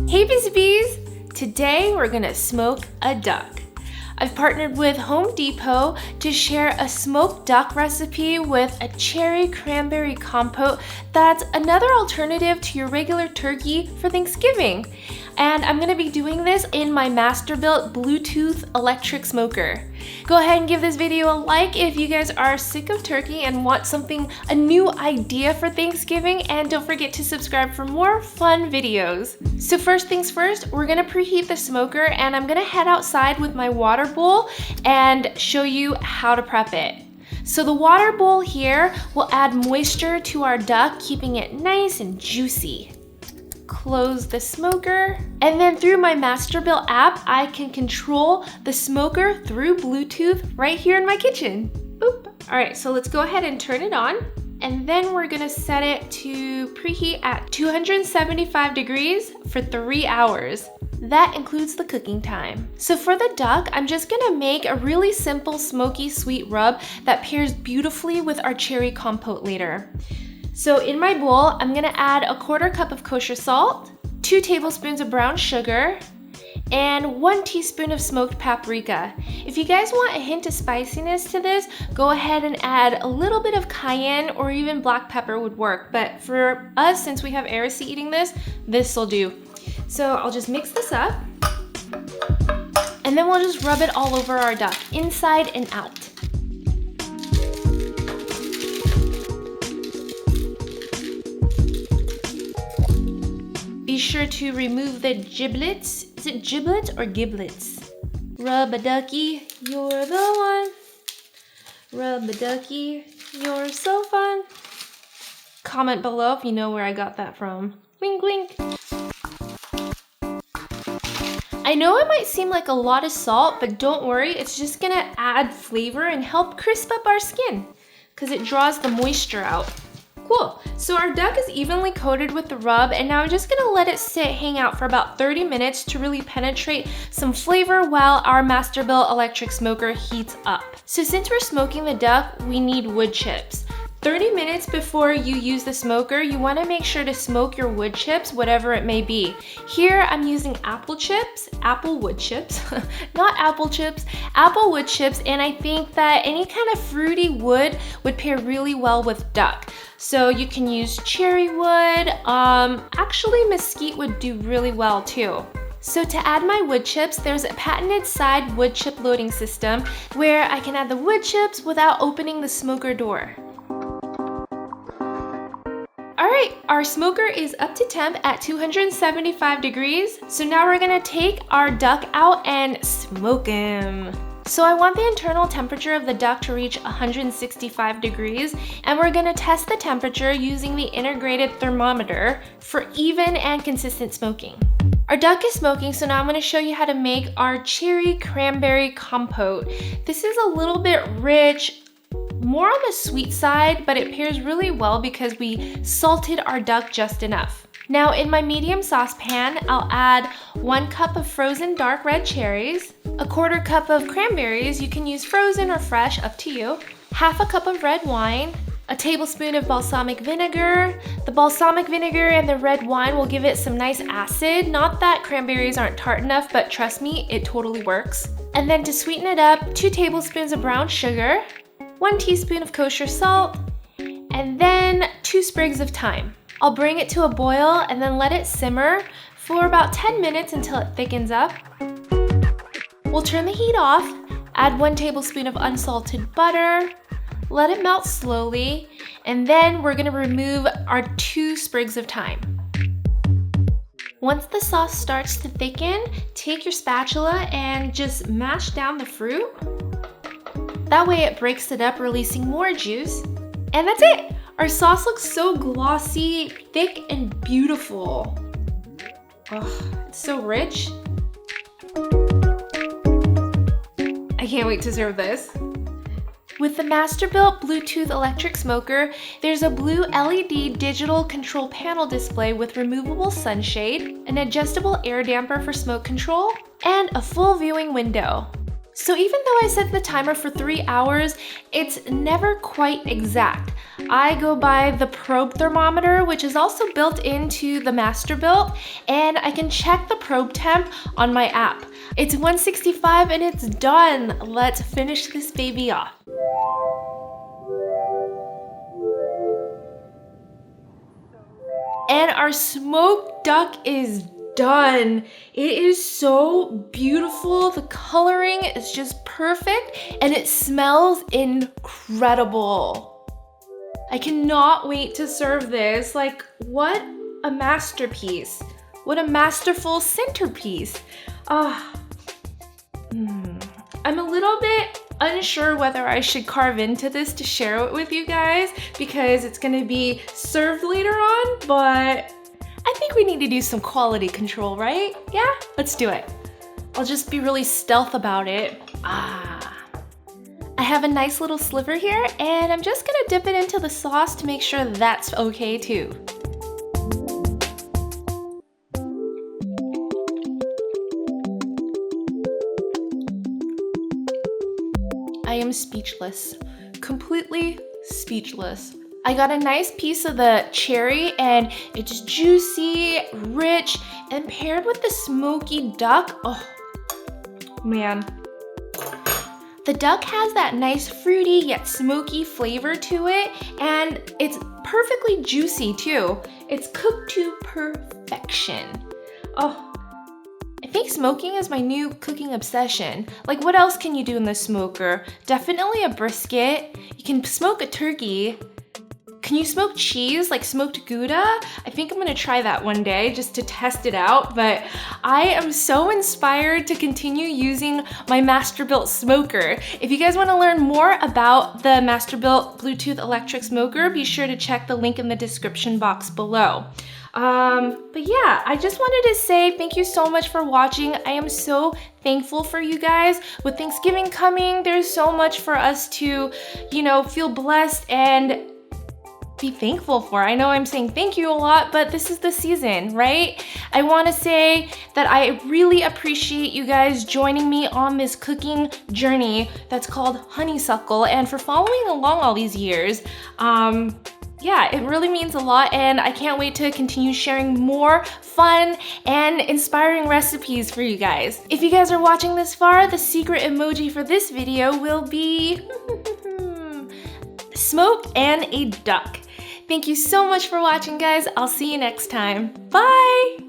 Hey Busy Bees! Today we're gonna smoke a duck. I've partnered with Home Depot to share a smoked duck recipe with a cherry cranberry compote that's another alternative to your regular turkey for Thanksgiving. And I'm gonna be doing this in my Masterbuilt Bluetooth Electric smoker. Go ahead and give this video a like if you guys are sick of turkey and want a new idea for Thanksgiving, and don't forget to subscribe for more fun videos. So first things first, we're gonna preheat the smoker and I'm gonna head outside with my water bowl and show you how to prep it. So the water bowl here will add moisture to our duck, keeping it nice and juicy. Close the smoker, and then through my Masterbuilt app, I can control the smoker through Bluetooth right here in my kitchen. Boop. All right, so let's go ahead and turn it on, and then we're gonna set it to preheat at 275 degrees for 3 hours. That includes the cooking time. So for the duck, I'm just gonna make a really simple smoky sweet rub that pairs beautifully with our cherry compote later. So in my bowl, I'm gonna add a 1/4 cup of kosher salt, 2 tablespoons of brown sugar, and 1 teaspoon of smoked paprika. If you guys want a hint of spiciness to this, go ahead and add a little bit of cayenne or even black pepper would work. But for us, since we have Arisi eating this, this'll do. So I'll just mix this up, and then we'll just rub it all over our duck, inside and out. Be sure to remove the giblets. Is it giblets or giblets? Rub a ducky, you're the one. Rub a ducky, you're so fun. Comment below if you know where I got that from. Wink, wink. I know it might seem like a lot of salt, but don't worry, it's just gonna add flavor and help crisp up our skin because it draws the moisture out. Cool, so our duck is evenly coated with the rub, and now I'm just gonna let it hang out for about 30 minutes to really penetrate some flavor while our Masterbuilt electric smoker heats up. So since we're smoking the duck, we need wood chips. 30 minutes before you use the smoker, you wanna make sure to smoke your wood chips, whatever it may be. Here, I'm using apple wood chips, not apple chips, apple wood chips, and I think that any kind of fruity wood would pair really well with duck. So you can use cherry wood, actually mesquite would do really well too. So to add my wood chips, there's a patented side wood chip loading system where I can add the wood chips without opening the smoker door. All right, our smoker is up to temp at 275 degrees. So now we're gonna take our duck out and smoke him. So I want the internal temperature of the duck to reach 165 degrees, and we're gonna test the temperature using the integrated thermometer for even and consistent smoking. Our duck is smoking, so now I'm gonna show you how to make our cherry cranberry compote. This is a little bit rich, more on the sweet side, but it pairs really well because we salted our duck just enough. Now in my medium saucepan, I'll add 1 cup of frozen dark red cherries, a 1/4 cup of cranberries, you can use frozen or fresh, up to you, 1/2 cup of red wine, a tablespoon of balsamic vinegar. The balsamic vinegar and the red wine will give it some nice acid. Not that cranberries aren't tart enough, but trust me, it totally works. And then to sweeten it up, 2 tablespoons of brown sugar, 1 teaspoon of kosher salt, and then 2 sprigs of thyme. I'll bring it to a boil and then let it simmer for about 10 minutes until it thickens up. We'll turn the heat off, add 1 tablespoon of unsalted butter, let it melt slowly, and then we're gonna remove our 2 sprigs of thyme. Once the sauce starts to thicken, take your spatula and just mash down the fruit. That way it breaks it up, releasing more juice. And that's it! Our sauce looks so glossy, thick, and beautiful. Oh, it's so rich. I can't wait to serve this. With the Masterbuilt Bluetooth Electric smoker, there's a blue LED digital control panel display with removable sunshade, an adjustable air damper for smoke control, and a full viewing window. So even though I set the timer for 3 hours, it's never quite exact. I go by the probe thermometer, which is also built into the Masterbuilt, and I can check the probe temp on my app. It's 165 and it's done. Let's finish this baby off. And our smoked duck is done. It is so beautiful. The coloring is just perfect and it smells incredible. I cannot wait to serve this. Like, what a masterpiece. What a masterful centerpiece. I'm a little bit unsure whether I should carve into this to share it with you guys because it's gonna be served later on, but I think we need to do some quality control, right? Yeah, let's do it. I'll just be really stealth about it. I have a nice little sliver here and I'm just gonna dip it into the sauce to make sure that's okay too. I am speechless, completely speechless. I got a nice piece of the cherry and it's juicy, rich, and paired with the smoky duck. Oh, man. The duck has that nice fruity yet smoky flavor to it, and it's perfectly juicy too. It's cooked to perfection. Oh. I think smoking is my new cooking obsession. Like, what else can you do in the smoker? Definitely a brisket. You can smoke a turkey. Can you smoke cheese, like smoked Gouda? I think I'm gonna try that one day just to test it out, but I am so inspired to continue using my Masterbuilt smoker. If you guys wanna learn more about the Masterbuilt Bluetooth Electric smoker, be sure to check the link in the description box below. But yeah, I just wanted to say thank you so much for watching. I am so thankful for you guys. With Thanksgiving coming, there's so much for us to, feel blessed and be thankful for. I know I'm saying thank you a lot, but this is the season, right? I want to say that I really appreciate you guys joining me on this cooking journey that's called Honeysuckle and for following along all these years. Yeah, it really means a lot and I can't wait to continue sharing more fun and inspiring recipes for you guys. If you guys are watching this far, the secret emoji for this video will be smoke and a duck. Thank you so much for watching, guys. I'll see you next time. Bye!